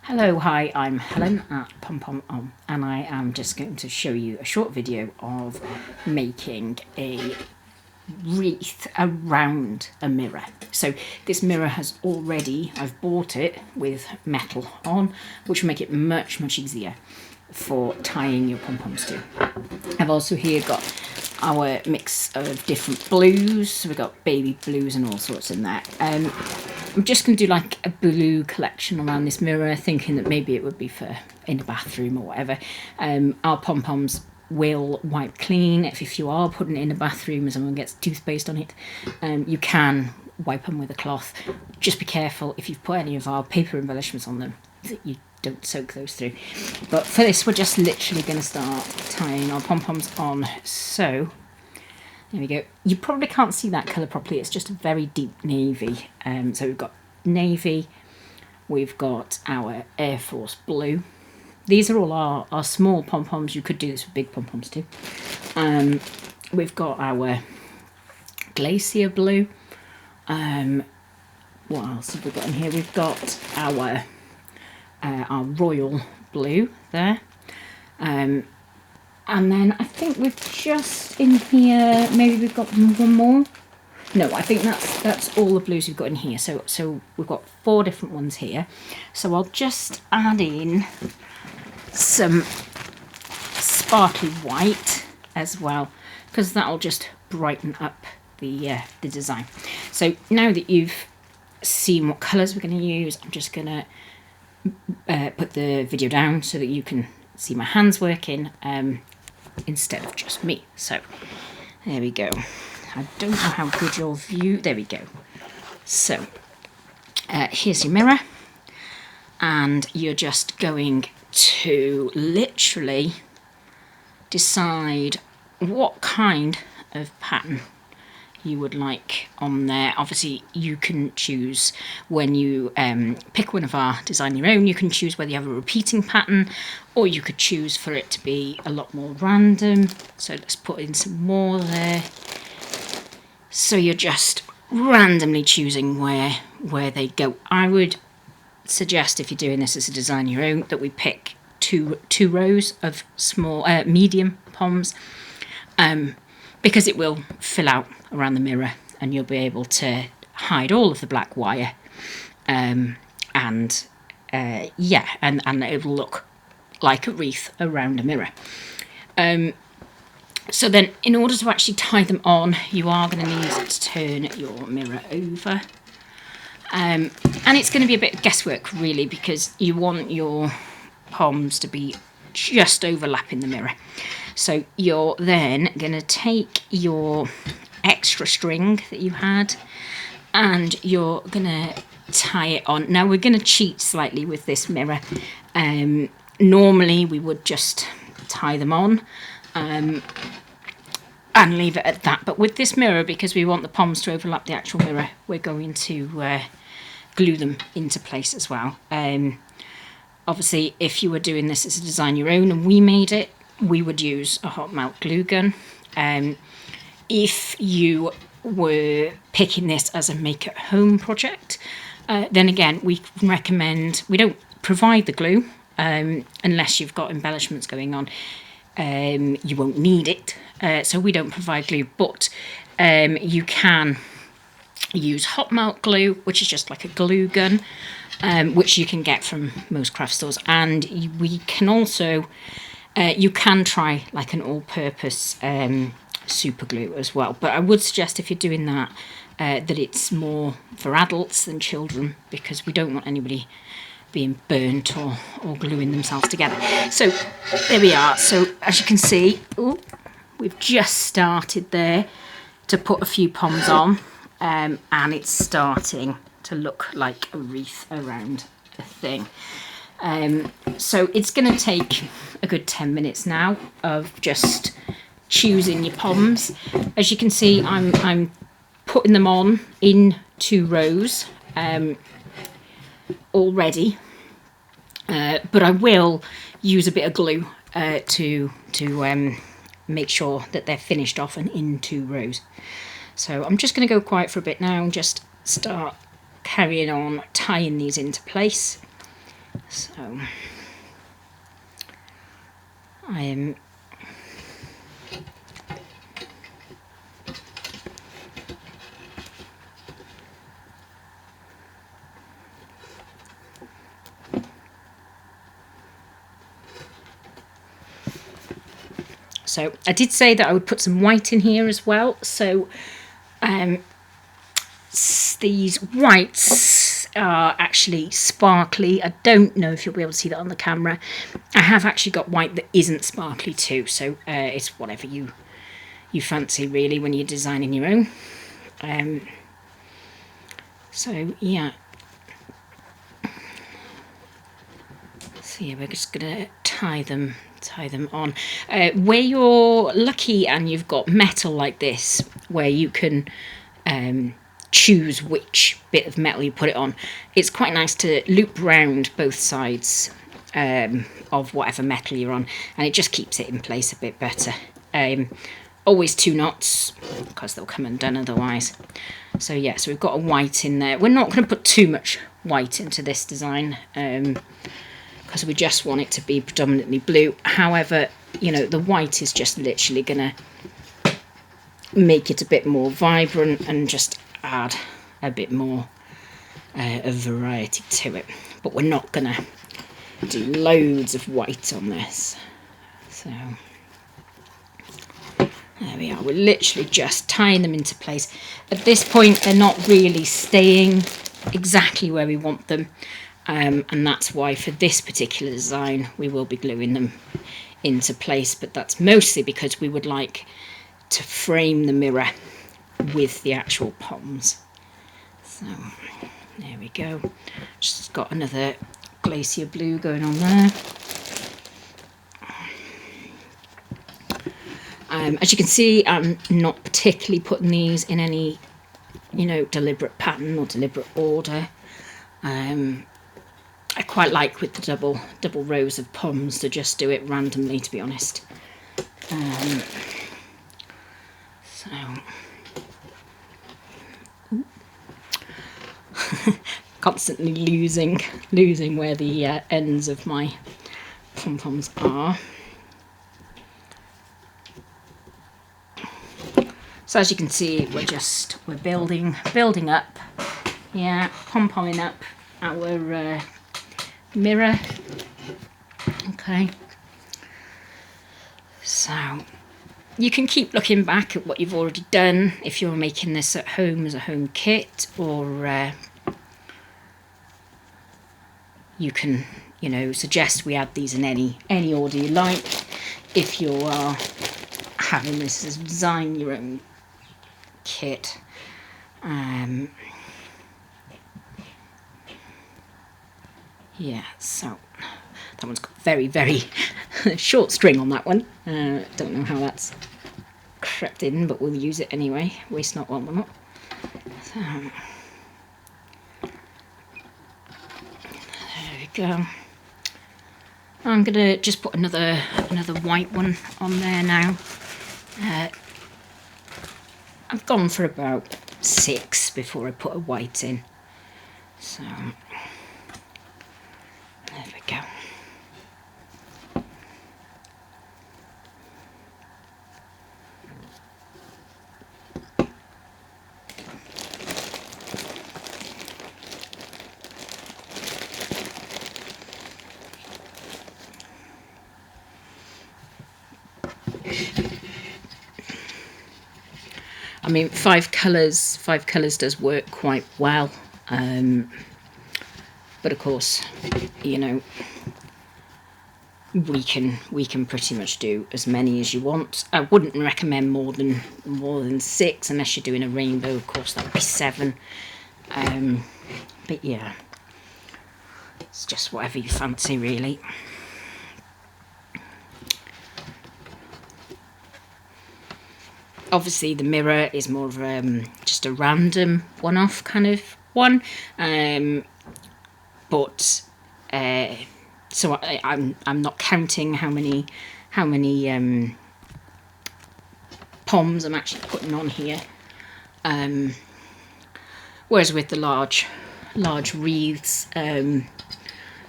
Hello, hi, I'm Helen at Pompom Ohmm, and I am just going to show you a short video of making a wreath around a mirror. So this mirror has already, I've bought it with metal on, which will make it much easier for tying your pom-poms to. I've also here got our mix of different blues, so we've got baby blues and all sorts in there. I'm just going to do like a blue collection around this mirror, thinking that maybe it would be for in the bathroom or whatever. Our pom-poms will wipe clean. If you are putting it in the bathroom and someone gets toothpaste on it, you can wipe them with a cloth. Just be careful if you've put any of our paper embellishments on them that you don't soak those through. But for this, we're just literally going to start tying our pom-poms on. So there we go. You probably can't see that colour properly. It's just a very deep navy. So we've got navy, we've got our Air Force blue. These are all our small pom-poms. You could do this with big pom-poms too. We've got our glacier blue. What else have we got in here? We've got our royal blue there. And then I think we've just in here, maybe we've got one more. No, I think that's all the blues we've got in here. So we've got 4 different ones here. So I'll just add in some sparkly white as well, because that'll just brighten up the design. So now that you've seen what colours we're going to use, I'm just going to put the video down so that you can see my hands working instead of just me. So there we go. I don't know how good your view. There we go. So here's your mirror, and you're just going to literally decide what kind of pattern you would like on there. Obviously you can choose when you pick one of our design your own, you can choose whether you have a repeating pattern, or you could choose for it to be a lot more random. So let's put in some more there. So you're just randomly choosing where they go. I would suggest, if you're doing this as a design your own, that we pick two rows of small medium poms, because it will fill out around the mirror and you'll be able to hide all of the black wire, and it will look like a wreath around a mirror. So then, in order to actually tie them on, you are going to need to turn your mirror over. And it's going to be a bit of guesswork, really, because you want your poms to be just overlapping the mirror. So you're then going to take your extra string that you had, and you're going to tie it on. Now, we're going to cheat slightly with this mirror. Normally, we would just tie them on and leave it at that. But with this mirror, because we want the poms to overlap the actual mirror, we're going to glue them into place as well. Obviously, if you were doing this as a design your own and we made it, we would use a hot melt glue gun. If you were picking this as a make at home project, then again, we recommend, we don't provide the glue unless you've got embellishments going on. You won't need it, so we don't provide glue, but you can use hot melt glue, which is just like a glue gun, which you can get from most craft stores. And we can also, you can try like an all-purpose super glue as well, but I would suggest, if you're doing that, that it's more for adults than children, because we don't want anybody being burnt or gluing themselves together. So there we are. So as you can see, we've just started there to put a few poms on, and it's starting to look like a wreath around the thing. So it's going to take a good 10 minutes now of just choosing your poms. As you can see, I'm putting them on in 2 rows already, but I will use a bit of glue to make sure that they're finished off and in 2 rows. So I'm just going to go quiet for a bit now and just start carrying on tying these into place. So I am so I did say that I would put some white in here as well. So these whites are actually sparkly. I don't know if you'll be able to see that on the camera. I have actually got white that isn't sparkly too, so it's whatever you fancy really when you're designing your own. So yeah, we're just gonna tie them on. Where you're lucky and you've got metal like this, where you can choose which bit of metal you put it on, it's quite nice to loop round both sides of whatever metal you're on, and it just keeps it in place a bit better. Always 2 knots, because they'll come undone otherwise. So yeah, so we've got a white in there. We're not going to put too much white into this design, because we just want it to be predominantly blue. However, you know, the white is just literally going to make it a bit more vibrant and just add a bit more of variety to it. But we're not going to do loads of white on this. So there we are. We're literally just tying them into place. At this point, they're not really staying exactly where we want them. And that's why for this particular design, we will be gluing them into place. But that's mostly because we would like to frame the mirror with the actual poms. So there we go. Just got another glacier blue going on there. As you can see, I'm not particularly putting these in any, you know, deliberate pattern or deliberate order. I quite like with the double rows of poms to just do it randomly, to be honest. So constantly losing where the ends of my pom-poms are. So as you can see, we're building up, yeah, pom-pomming up our mirror. Okay, so you can keep looking back at what you've already done if you're making this at home as a home kit, or you can, you know, suggest we add these in any order you like if you are having this as design your own kit. Yeah, so that one's got very short string on that one. Don't know how that's crept in, but we'll use it anyway. Waste not, want not. So there we go. I'm gonna just put another white one on there now. I've gone for about 6 before I put a white in. So there we go. I mean, 5 colours does work quite well, but of course, you know, we can pretty much do as many as you want. I wouldn't recommend more than 6 unless you're doing a rainbow. Of course, that would be 7. But yeah, it's just whatever you fancy, really. Obviously, the mirror is more of just a random one-off kind of one, but so I'm not counting how many poms I'm actually putting on here. Whereas with the large wreaths,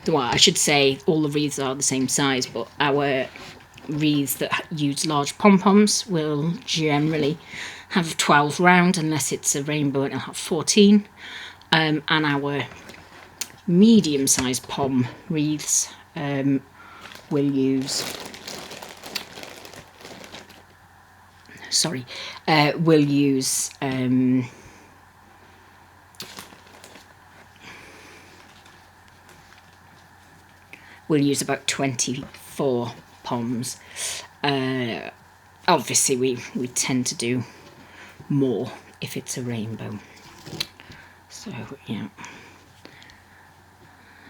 well, I should say all the wreaths are the same size, but our wreaths that use large pom-poms will generally have 12 round, unless it's a rainbow and it'll have 14. And our medium-sized pom wreaths will use about 24 poms. Obviously we tend to do more if it's a rainbow. So yeah,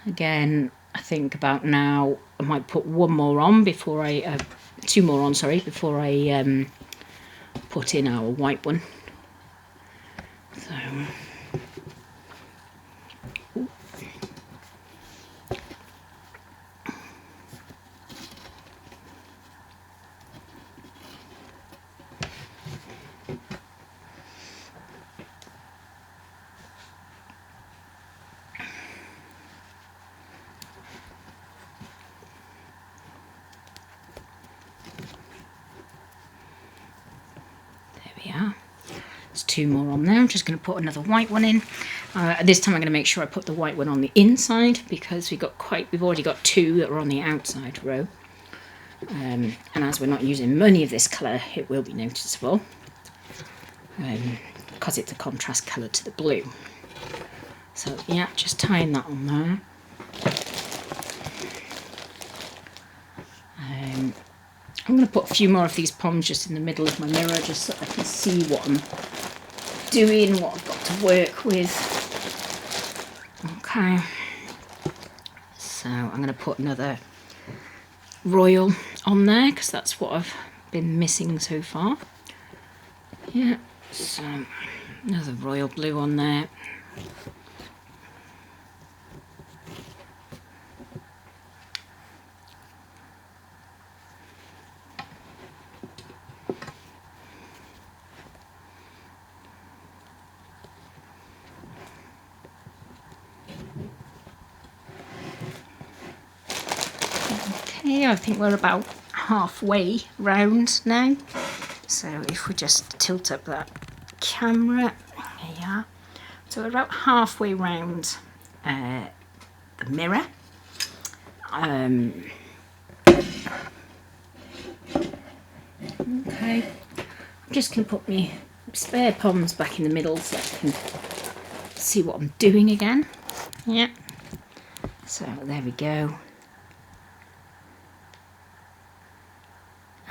again, I think about now I might put one more on before I two more on, sorry, before I put in our white one. So there's two more on there. I'm just going to put another white one in. This time I'm going to make sure I put the white one on the inside, because we've already got two that are on the outside row. And as we're not using many of this colour, it will be noticeable, because it's a contrast colour to the blue. So yeah, just tying that on there. I'm going to put a few more of these poms just in the middle of my mirror, just so I can see what I'm doing, what I've got to work with. Okay, so I'm going to put another royal on there, because that's what I've been missing so far. Yeah, so another royal blue on there. Okay, I think we're about halfway round now. So if we just tilt up that camera, there you are. So we're about halfway round the mirror. Okay, I'm just going to put my spare poms back in the middle so I can see what I'm doing again. Yeah, so there we go.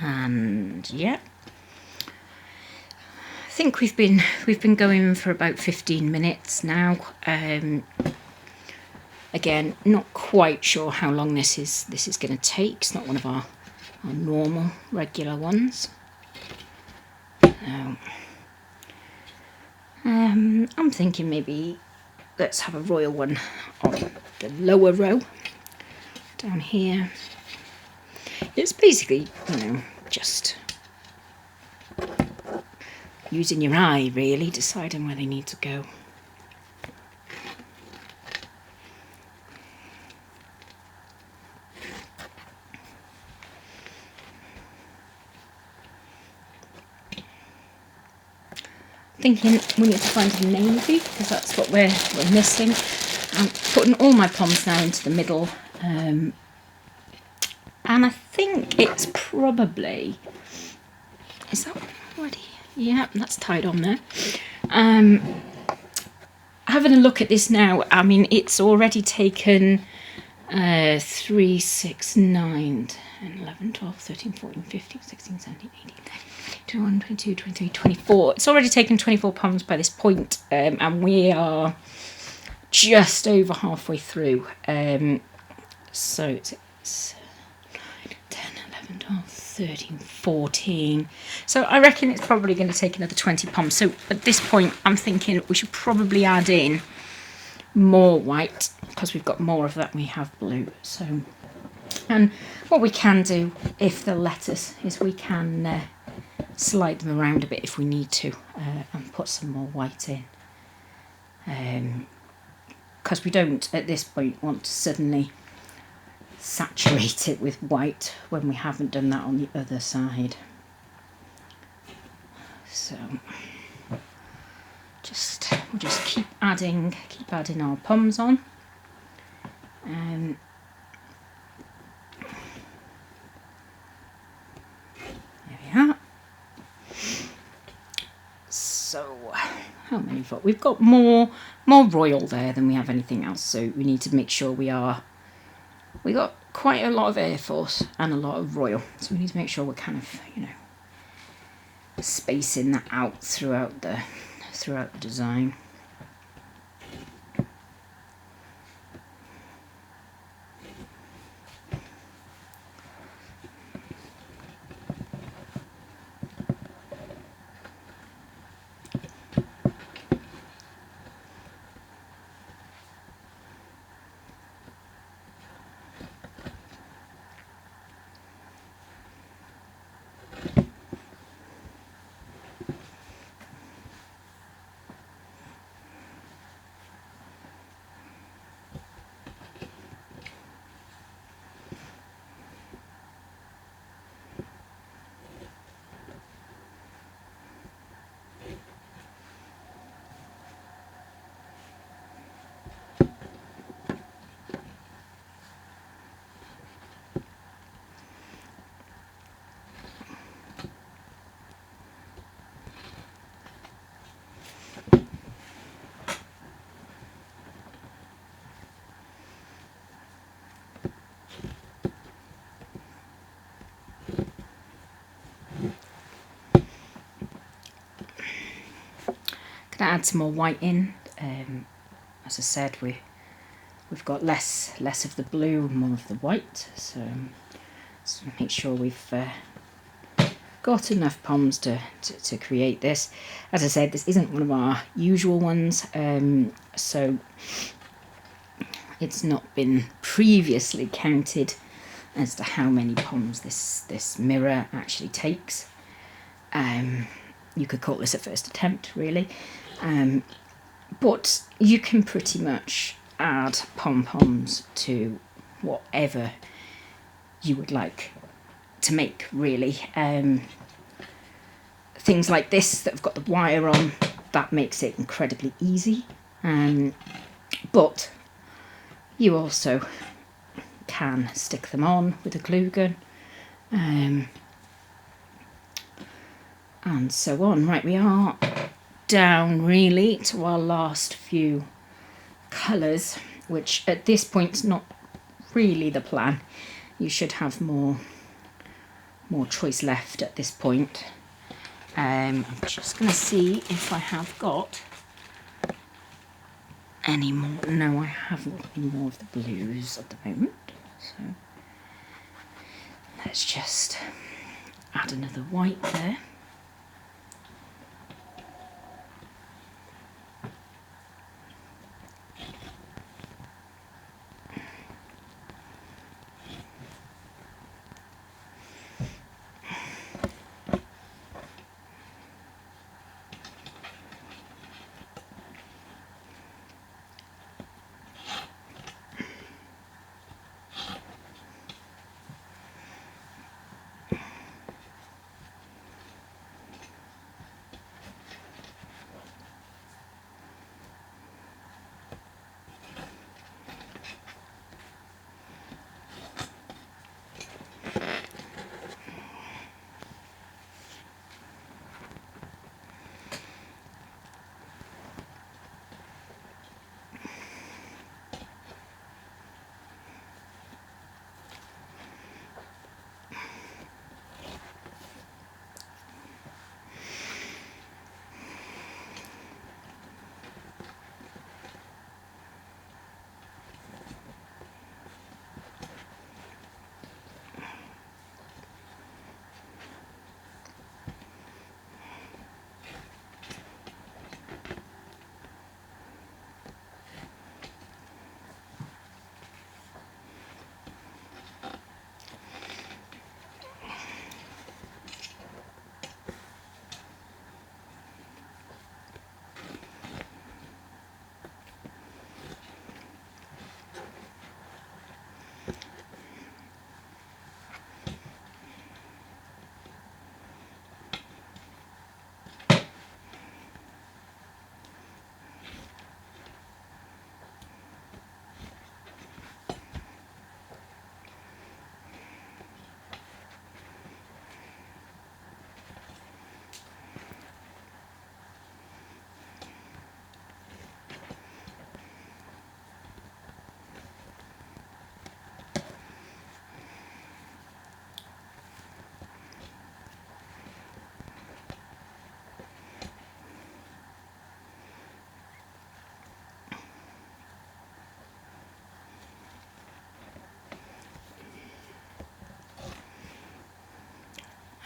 And yeah, I think we've been going for about 15 minutes now. Again, not quite sure how long this is going to take. It's not one of our normal regular ones. So, I'm thinking maybe let's have a royal one on the lower row down here. It's basically, just using your eye, really, deciding where they need to go. Thinking we need to find a navy, because that's what we're missing. I'm putting all my poms now into the middle. And I think it's probably, is that already? Yeah, that's tied on there. Having a look at this now, I mean, it's already taken 3, 6, 9, 10, 11, 12, 13, 14, 15, 16, 17, 18, 21, 22, 23, 24. It's already taken 24 poms by this point, and we are just over halfway through. So it's 10, 11, 12, 13, 14. So I reckon it's probably going to take another 20 poms. So at this point, I'm thinking we should probably add in more white, because we've got more of that than we have blue. So, and what we can do, if they'll let us, is we can slide them around a bit if we need to, and put some more white in. Because we don't, at this point, want to suddenly saturate it with white when we haven't done that on the other side. So we'll just keep adding our poms on. There we are. So how many have we got? We've got more royal there than we have anything else, so we need to make sure we got quite a lot of air force and a lot of royal, so we need to make sure we're kind of, you know, spacing that out throughout the design. Gonna add some more white in. As I said, we've got less of the blue and more of the white, so make sure we've got enough poms to create this. As I said, this isn't one of our usual ones, so it's not been previously counted as to how many poms this mirror actually takes. You could call this a first attempt, really, but you can pretty much add pom-poms to whatever you would like to make, really. Things like this that have got the wire on, that makes it incredibly easy, but you also can stick them on with a glue gun, and so on. Right, we are down really to our last few colours, which at this point is not really the plan. You should have more choice left at this point. I'm just going to see if I have got any more. No, I haven't got any more of the blues at the moment, so let's just add another white there.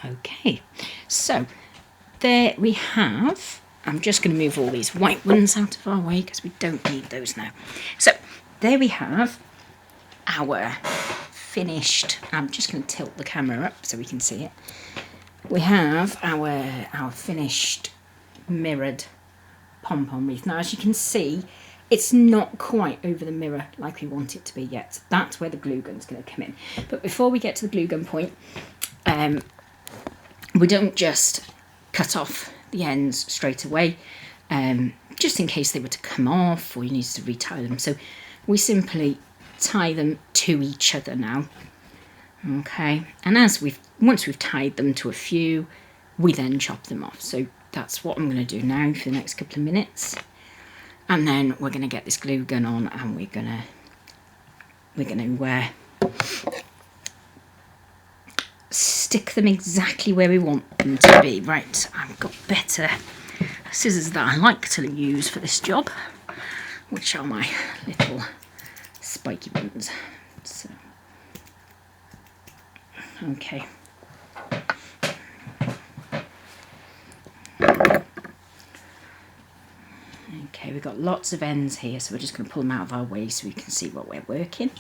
Okay, so there we have, I'm just going to move all these white ones out of our way because we don't need those now. So there we have our finished, I'm just going to tilt the camera up so we can see it. We have our finished mirrored pom-pom wreath. Now as you can see, it's not quite over the mirror like we want it to be yet. So that's where the glue gun's going to come in. But before we get to the glue gun point, we don't just cut off the ends straight away, just in case they were to come off or you need to retie them. So we simply tie them to each other now. Okay, and once we've tied them to a few, we then chop them off. So that's what I'm going to do now for the next couple of minutes, and then we're going to get this glue gun on, and we're going to stick them exactly where we want them to be. Right, I've got better scissors that I like to use for this job, which are my little spiky ones. So, okay. Okay, we've got lots of ends here, so we're just going to pull them out of our way so we can see what we're working.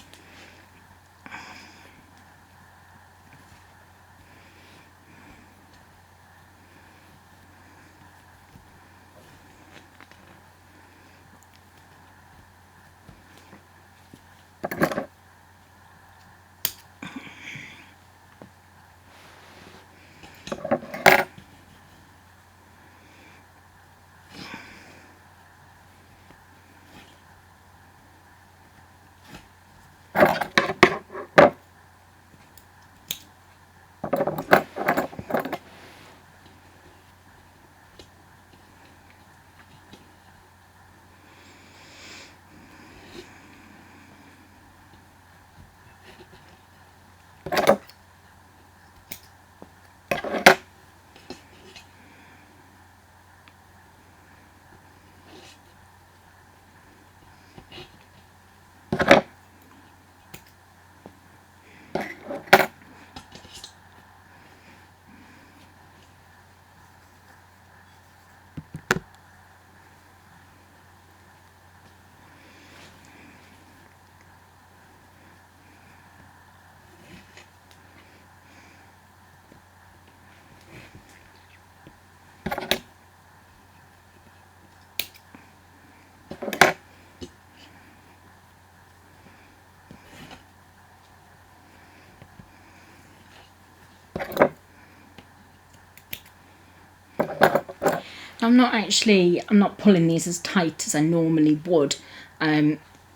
I'm not pulling these as tight as I normally would,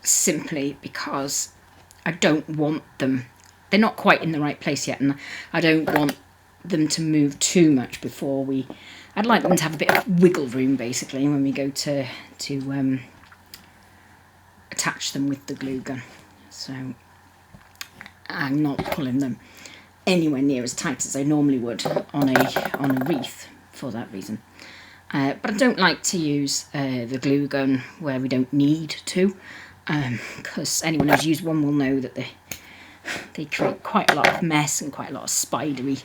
simply because I don't want them, they're not quite in the right place yet, and I don't want them to move too much before I'd like them to have a bit of wiggle room basically when we go to attach them with the glue gun. So I'm not pulling them anywhere near as tight as I normally would on a wreath for that reason. But I don't like to use the glue gun where we don't need to, because anyone who's used one will know that they create quite a lot of mess and quite a lot of spidery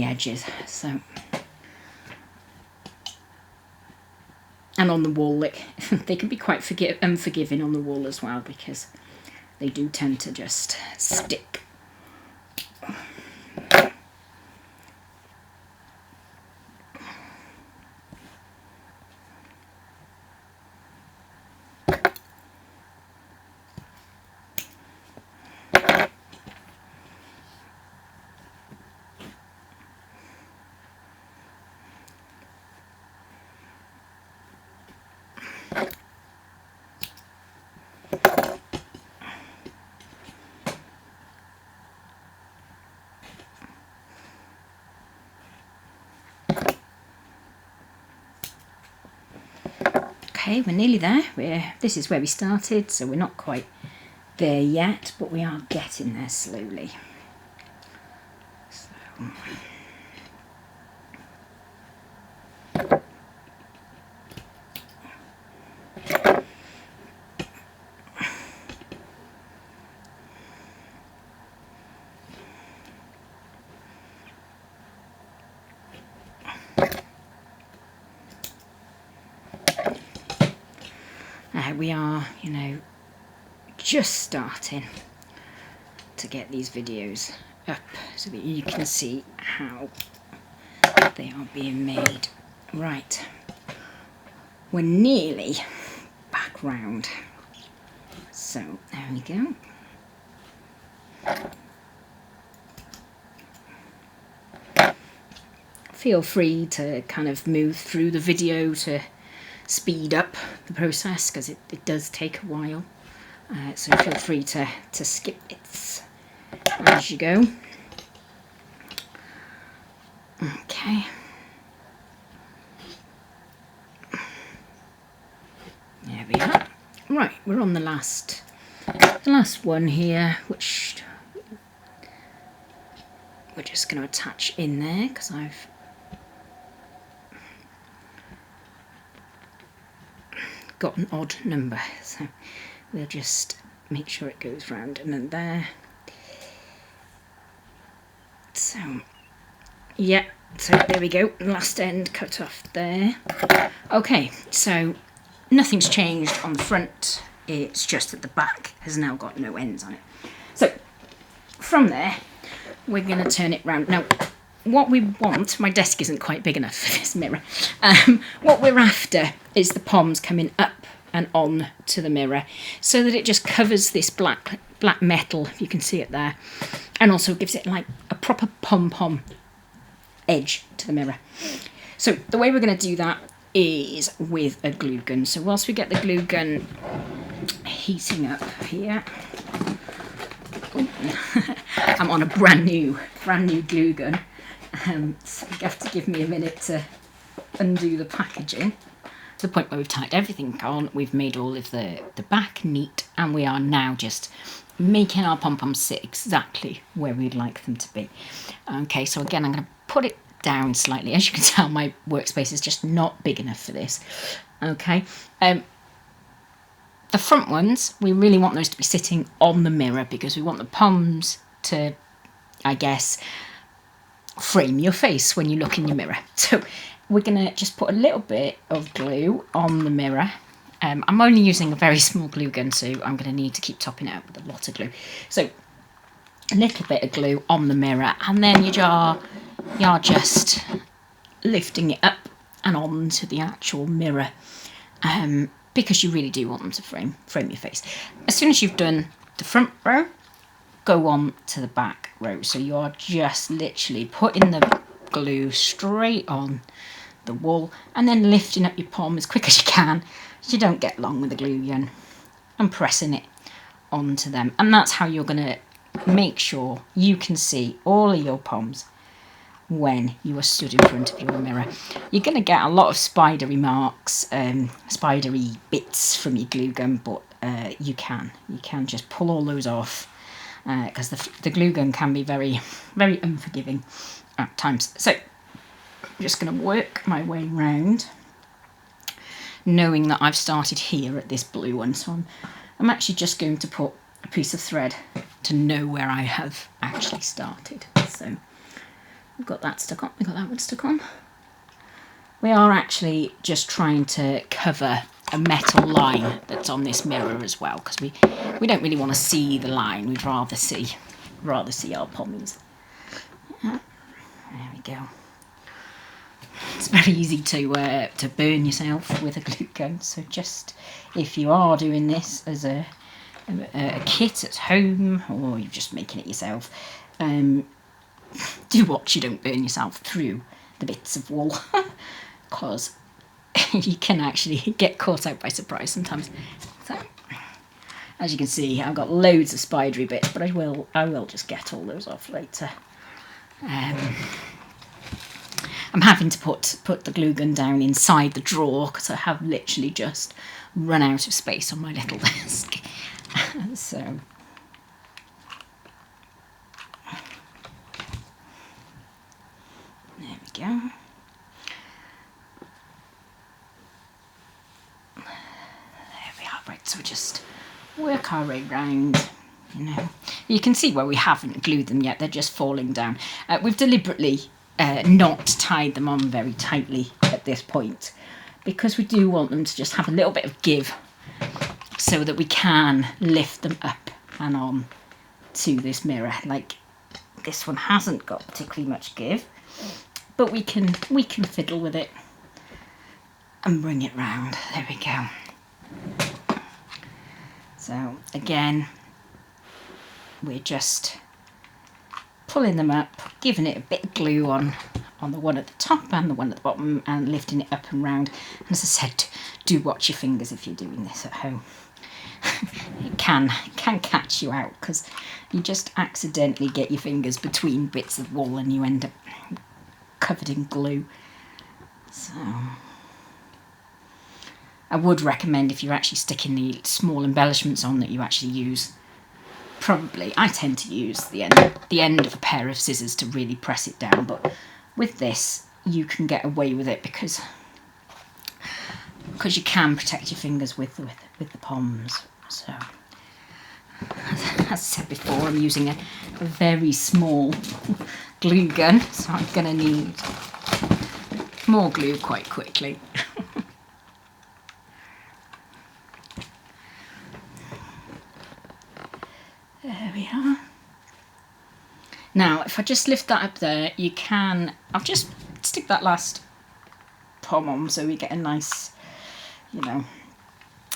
edges. So, and on the wall, they can be quite unforgiving on the wall as well, because they do tend to just stick. Okay, we're nearly there. This is where we started, so we're not quite there yet, but we are getting there slowly. So. we are, you know, just starting to get these videos up so that you can see how they are being made. Right, we're nearly back round. So there we go. Feel free to kind of move through the video to speed up the process, because it does take a while. So feel free to skip bits as you go. Okay. There we are. Right, we're on the last one here, which we're just going to attach in there, because I've got an odd number, so we'll just make sure it goes round and then there. So yeah, so there we go, last end cut off there. Okay, so nothing's changed on the front, it's just that the back has now got no ends on it. So from there we're going to turn it round. Now what we want, my desk isn't quite big enough for this mirror, what we're after is the poms coming up and on to the mirror, so that it just covers this black metal, if you can see it there, and also gives it like a proper pom-pom edge to the mirror. So the way we're going to do that is with a glue gun. So whilst we get the glue gun heating up here, I'm on a brand new glue gun, so you have to give me a minute to undo the packaging. To the point where we've tied everything on, we've made all of the back neat, and we are now just making our pom-poms sit exactly where we'd like them to be. Okay, so again, I'm going to put it down slightly. As you can tell, my workspace is just not big enough for this. Okay, the front ones, we really want those to be sitting on the mirror, because we want the poms to, I guess, frame your face when you look in your mirror. So we're going to just put a little bit of glue on the mirror. I'm only using a very small glue gun, so I'm going to need to keep topping it out with a lot of glue. So a little bit of glue on the mirror, and then you're just lifting it up and onto the actual mirror, because you really do want them to frame your face. As soon as you've done the front row, go on to the back row. So you're just literally putting the glue straight on the wall and then lifting up your palm as quick as you can, so you don't get long with the glue gun, and pressing it onto them. And that's how you're going to make sure you can see all of your poms when you are stood in front of your mirror. You're going to get a lot of spidery marks, spidery bits from your glue gun, but you can just pull all those off, because the glue gun can be very, very unforgiving at times. So I'm just going to work my way round, knowing that I've started here at this blue one. So I'm actually just going to put a piece of thread to know where I have actually started. So we've got that stuck on, we've got that one stuck on. We are actually just trying to cover a metal line that's on this mirror as well, because we don't really want to see the line. We'd rather see our pommies. Yeah. There we go. It's very easy to burn yourself with a glue gun, so just if you are doing this as a kit at home, or you're just making it yourself, do watch you don't burn yourself through the bits of wool, because you can actually get caught out by surprise sometimes. So as you can see, I've got loads of spidery bits, but I will just get all those off later. I'm having to put the glue gun down inside the drawer, because I have literally just run out of space on my little desk. So there we go. There we are. Right, so we just work our way round. You know, you can see where we haven't glued them yet; they're just falling down. We've deliberately not tied them on very tightly at this point, because we do want them to just have a little bit of give so that we can lift them up and on to this mirror. Like this one hasn't got particularly much give, but we can fiddle with it and bring it round. There we go. So again, we're just pulling them up, giving it a bit of glue on the one at the top and the one at the bottom, and lifting it up and round. And as I said, do watch your fingers if you're doing this at home. It can catch you out, because you just accidentally get your fingers between bits of wool and you end up covered in glue. So I would recommend, if you're actually sticking the small embellishments on, that you actually use, probably, I tend to use the end of a pair of scissors to really press it down, but with this you can get away with it because you can protect your fingers with the poms. So as I said before, I'm using a very small glue gun, so I'm going to need more glue quite quickly. There we are. Now, if I just lift that up there, you can, I'll just stick that last pom on so we get a nice, you know,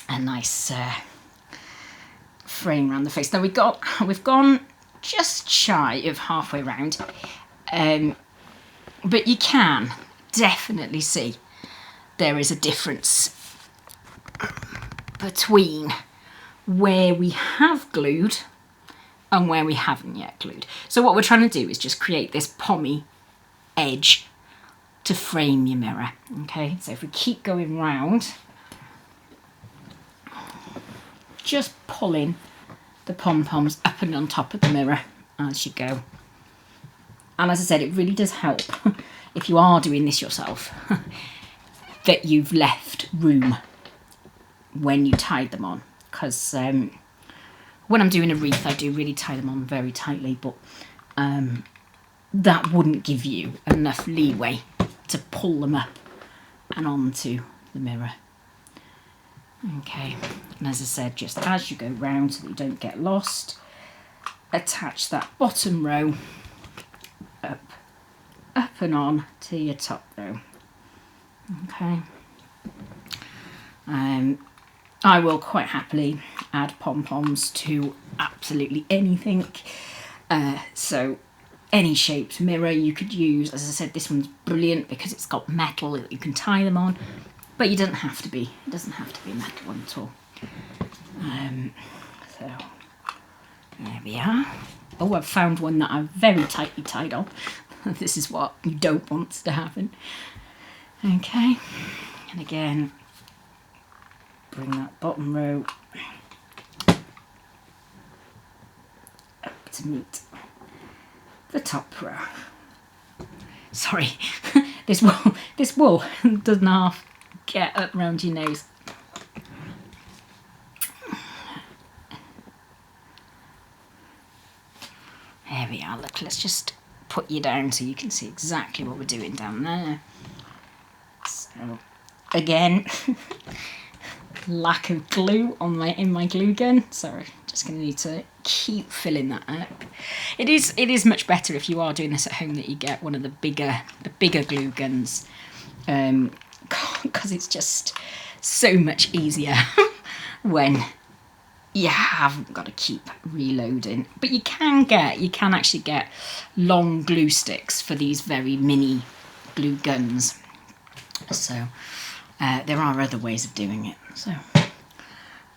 a nice frame around the face. Now we've gone just shy of halfway round, but you can definitely see there is a difference between where we have glued and where we haven't yet glued. So what we're trying to do is just create this pommy edge to frame your mirror. Okay, so if we keep going round, just pulling the pom-poms up and on top of the mirror as you go. And as I said, it really does help if you are doing this yourself that you've left room when you tied them on, because when I'm doing a wreath, I do really tie them on very tightly, but that wouldn't give you enough leeway to pull them up and onto the mirror. Okay, and as I said, just as you go round so that you don't get lost, attach that bottom row up and on to your top row. Okay. I will quite happily add pom-poms to absolutely anything. So any shaped mirror you could use. As I said, this one's brilliant because it's got metal that you can tie them on, but it doesn't have to be a metal one at all. So there we are. Oh, I've found one that I've very tightly tied on. This is what you don't want to happen. Okay, and again, bring that bottom row up to meet the top row. Sorry, this wool doesn't half get up round your nose. There we are. Look, let's just put you down so you can see exactly what we're doing down there. So again, lack of glue in my glue gun, so just going to need to keep filling that up. It is much better if you are doing this at home that you get one of the bigger glue guns, because it's just so much easier when you haven't got to keep reloading. But you can actually get long glue sticks for these very mini glue guns. So there are other ways of doing it. So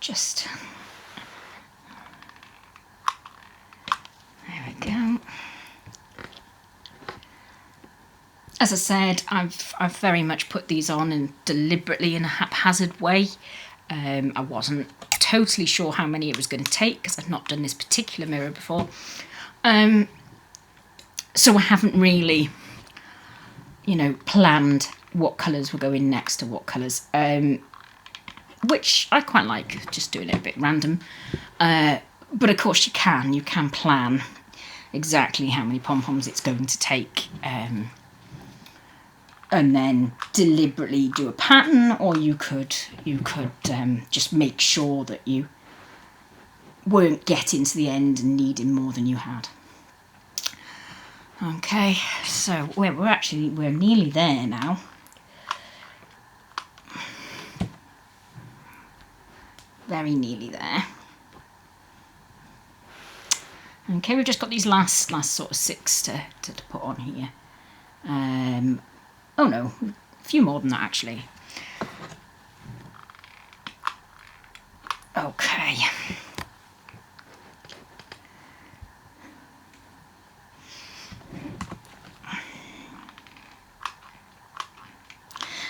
just there we go. As I said, I've very much put these on and deliberately in a haphazard way. I wasn't totally sure how many it was going to take because I've not done this particular mirror before. So I haven't really, planned what colours were going next to what colours, which I quite like, just doing it a bit random. But of course you can plan exactly how many pom-poms it's going to take and then deliberately do a pattern, or you could just make sure that you weren't getting to the end and needing more than you had. Okay, so we're nearly there now. Very nearly there. Okay, we've just got these last sort of 6 to put on here. Oh no, a few more than that actually. Okay.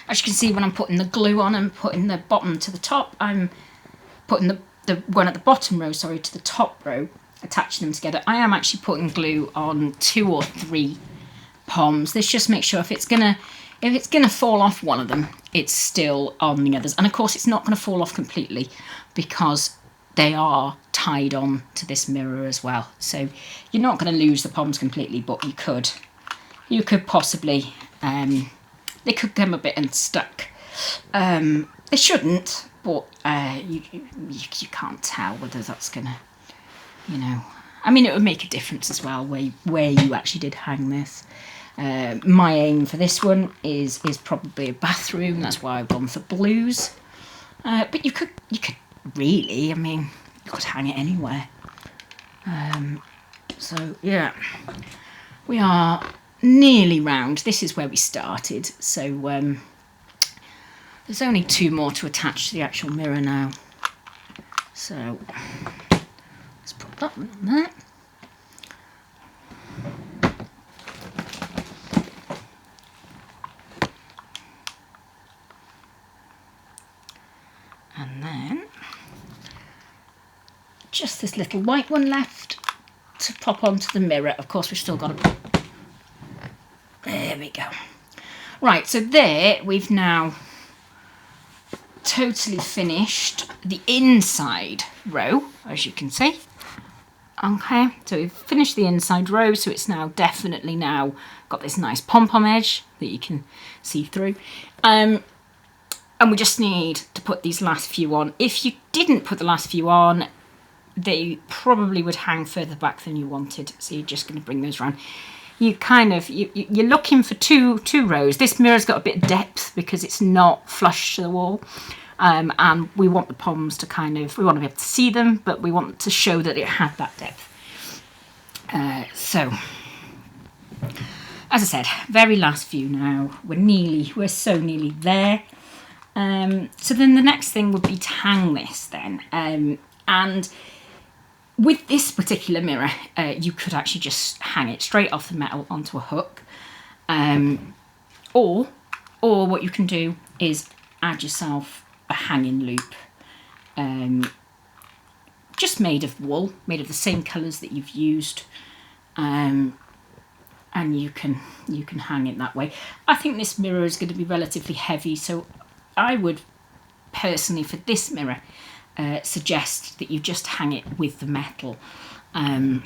As you can see, when I'm putting the glue on and putting the bottom to the top, I'm putting the one at the bottom row, sorry, to the top row, attaching them together. I am actually putting glue on 2 or 3 poms. This just makes sure if it's gonna fall off one of them, it's still on the others. And of course, it's not going to fall off completely because they are tied on to this mirror as well. So you're not going to lose the poms completely, but you could possibly. They could come a bit unstuck. They shouldn't, but you can't tell whether that's gonna, I mean, it would make a difference as well where you actually did hang this. My aim for this one is probably a bathroom. That's why I've gone for blues. But you could really, I mean, you could hang it anywhere. So yeah, we are nearly round. This is where we started, so there's only 2 more to attach to the actual mirror now. So let's put that one on there. And then just this little white one left to pop onto the mirror. Of course, we've still got to. There we go. Right, so there we've now totally finished the inside row, as you can see. Okay, so we've finished the inside row, so it's now definitely now got this nice pom-pom edge that you can see through. And we just need to put these last few on. If you didn't put the last few on, they probably would hang further back than you wanted, so you're just going to bring those around. You kind of, you're looking for two rows. This mirror's got a bit of depth because it's not flush to the wall. And we want the poms to we want to be able to see them, but we want to show that it had that depth. So, as I said, very last few now. We're so nearly there. So then the next thing would be to hang this then. And with this particular mirror, you could actually just hang it straight off the metal onto a hook. Or what you can do is add yourself a hanging loop, just made of wool, made of the same colours that you've used, and you can hang it that way. I think this mirror is going to be relatively heavy, so I would personally, for this mirror, suggest that you just hang it with the metal. And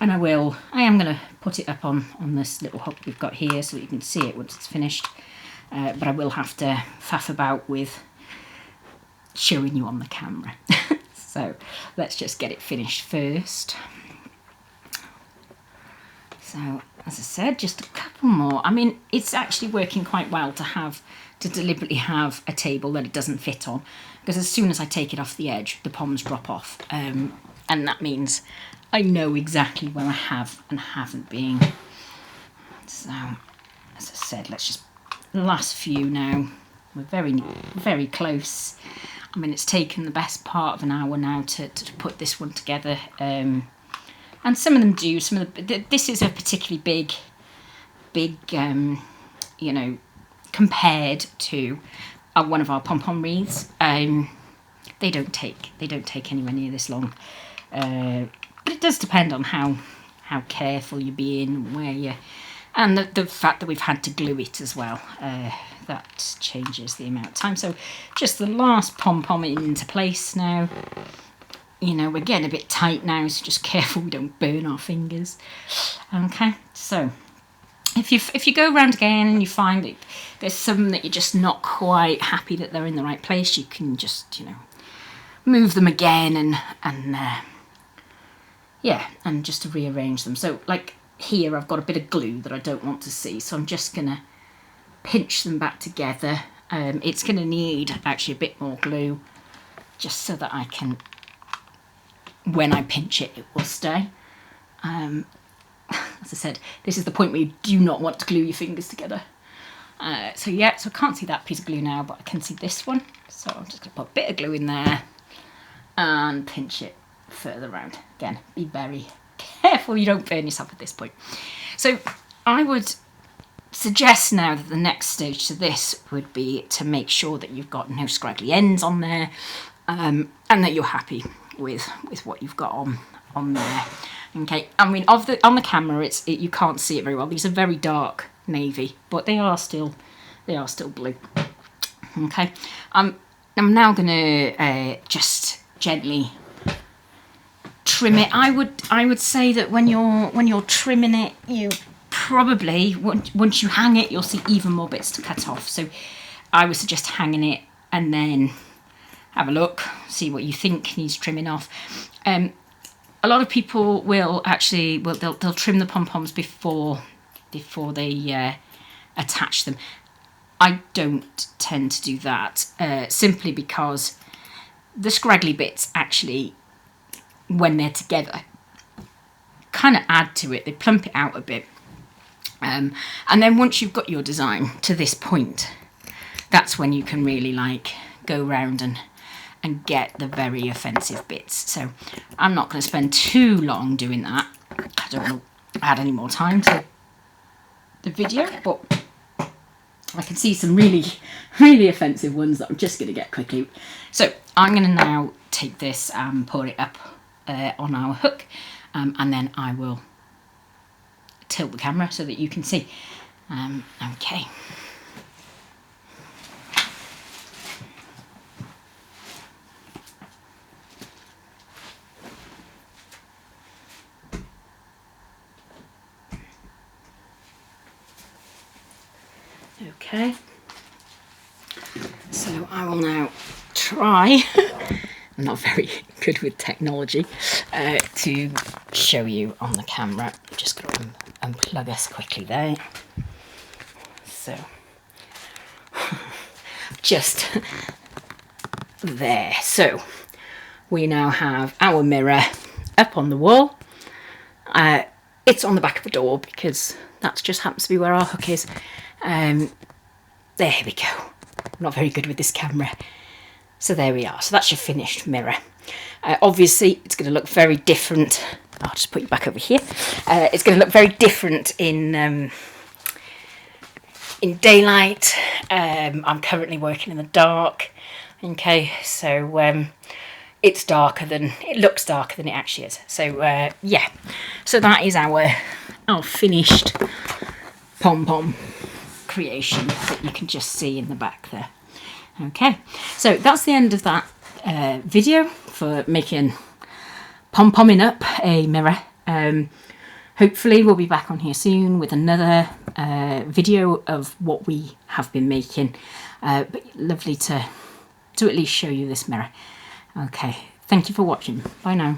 I am going to put it up on this little hook we've got here so that you can see it once it's finished. But I will have to faff about with showing you on the camera. So let's just get it finished first. So as I said, just a couple more. I mean, it's actually working quite well to deliberately have a table that it doesn't fit on, because as soon as I take it off the edge, the poms drop off. And that means I know exactly where I have and haven't been. So, as I said, let's just, the last few now. We're very, very close. I mean, it's taken the best part of an hour now to put this one together. And some of them do. This is a particularly big, compared to one of our pom-pom wreaths. They don't take anywhere near this long. But it does depend on how careful you're being, where you, and the fact that we've had to glue it as well. That changes the amount of time. So just the last pom-pom into place now. We're getting a bit tight now, so just careful we don't burn our fingers. Okay, so if you go around again and you find that there's some that you're just not quite happy that they're in the right place, you can just, you know, move them again and yeah, and just to rearrange them. So like here I've got a bit of glue that I don't want to see, so I'm just gonna pinch them back together. It's gonna need actually a bit more glue just so that I can, when I pinch it, it will stay. As I said, this is the point where you do not want to glue your fingers together. So yeah, so I can't see that piece of glue now, but I can see this one. So I'm just gonna put a bit of glue in there and pinch it further around. Again, be very careful you don't burn yourself at this point. So I would suggest now that the next stage to this would be to make sure that you've got no scraggly ends on there, and that you're happy with what you've got on there. Okay, I mean, on the camera, you can't see it very well. These are very dark navy, but they are still blue. Okay, I'm now gonna just gently trim it. I would say that when you're trimming it, you probably once you hang it, you'll see even more bits to cut off. So I would suggest hanging it and then have a look, see what you think needs trimming off. A lot of people will actually, they'll trim the pom-poms before they attach them. I don't tend to do that, simply because the scraggly bits actually, when they're together, kind of add to it. They plump it out a bit. And then once you've got your design to this point, that's when you can really like go round and get the very offensive bits. So I'm not going to spend too long doing that. I don't want to add any more time to the video, but I can see some really, really offensive ones that I'm just going to get quickly. So I'm going to now take this and put it up on our hook, and then I will tilt the camera so that you can see. Okay. Okay, so I will now try, I'm not very good with technology, to show you on the camera. I'm just going to unplug us quickly there. So, just there. So, we now have our mirror up on the wall. It's on the back of the door because that just happens to be where our hook is. There we go. I'm not very good with this camera. So there we are. So that's your finished mirror. Obviously, it's going to look very different. I'll just put you back over here. It's going to look very different in daylight. I'm currently working in the dark. Okay, so it looks darker than it actually is. So yeah, so that is our finished pom-pom creation that you can just see in the back there. Okay, so that's the end of that video for making pom-pomming up a mirror. Hopefully we'll be back on here soon with another video of what we have been making, but lovely to at least show you this mirror. Okay, thank you for watching. Bye now.